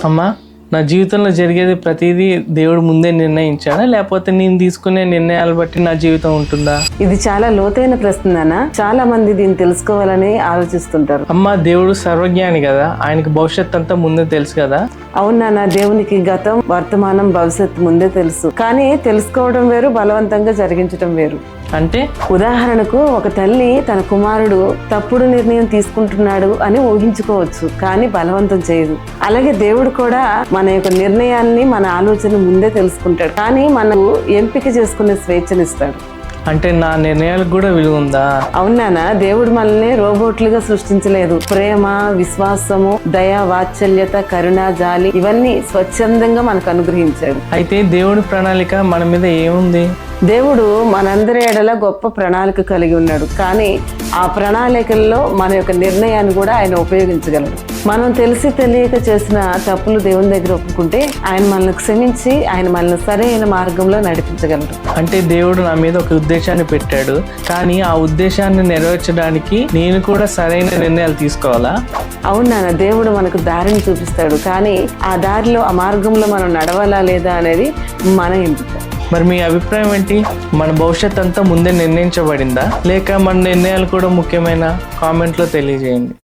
అమ్మా, నా జీవితంలో జరిగేది ప్రతిదీ దేవుడు ముందే నిర్ణయించాడా, లేకపోతే నేను తీసుకునే నిర్ణయాలు బట్టి నా జీవితం ఉంటుందా? ఇది చాలా లోతైన ప్రశ్న నాన్న. చాలా మంది దీన్ని తెలుసుకోవాలని ఆలోచిస్తుంటారు. అమ్మా, దేవుడు సర్వజ్ఞాని కదా, ఆయనకి భవిష్యత్ అంతా ముందే తెలుసు కదా. అవును నాన్న, దేవునికి గతం, వర్తమానం, భవిష్యత్తు ముందే తెలుసు. కానీ తెలుసుకోవడం వేరు, బలవంతంగా జరిగించడం వేరు. అంటే ఉదాహరణకు, ఒక తల్లి తన కుమారుడు తప్పుడు నిర్ణయం తీసుకుంటున్నాడు అని ఊహించుకోవచ్చు, కానీ బలవంతం చేయదు. అలాగే దేవుడు కూడా మన యొక్క నిర్ణయాన్ని, మన ఆలోచన ముందే తెలుసుకుంటాడు, కానీ మనకు ఎంపిక చేసుకునే స్వేచ్ఛనిస్తాడు. అంటే నా నిర్ణయాలకు కూడా విలువ ఉందా? అవునానా, దేవుడు మనల్ని రోబోట్లుగా సృష్టించలేదు. ప్రేమ, విశ్వాసము, దయ, వాత్సల్యత, కరుణ, జాలి ఇవన్నీ స్వచ్ఛందంగా మనకు అనుగ్రహించాడు. అయితే దేవుడి ప్రణాళిక మన మీద ఏముంది? దేవుడు మనందరి ఎడల గొప్ప ప్రణాళిక కలిగి ఉన్నాడు, కానీ ఆ ప్రణాళికల్లో మన యొక్క నిర్ణయాన్ని కూడా ఆయన ఉపయోగించగలడు. మనం తెలిసి తెలియక చేసిన తప్పులు దేవుని దగ్గర ఒప్పుకుంటే ఆయన మనల్ని క్షమించి ఆయన మనల్ని సరైన మార్గంలో నడిపించగలడు. అంటే దేవుడు నా మీద ఒక ఉద్దేశాన్ని పెట్టాడు, కానీ ఆ ఉద్దేశాన్ని నెరవేర్చడానికి నేను కూడా సరైన నిర్ణయాలు తీసుకోవాలా? అవును నాన్న, దేవుడు మనకు దారిని చూపిస్తాడు, కానీ ఆ దారిలో, ఆ మార్గంలో మనం నడవాలా లేదా అనేది మన ఎంపిక. మరి మీ అభిప్రాయం ఏంటి? మన భవిష్యత్ అంతా ముందే నిర్ణయించబడిందా, లేక మన నిర్ణయాలు కూడా ముఖ్యమైన? కామెంట్లో తెలియజేయండి.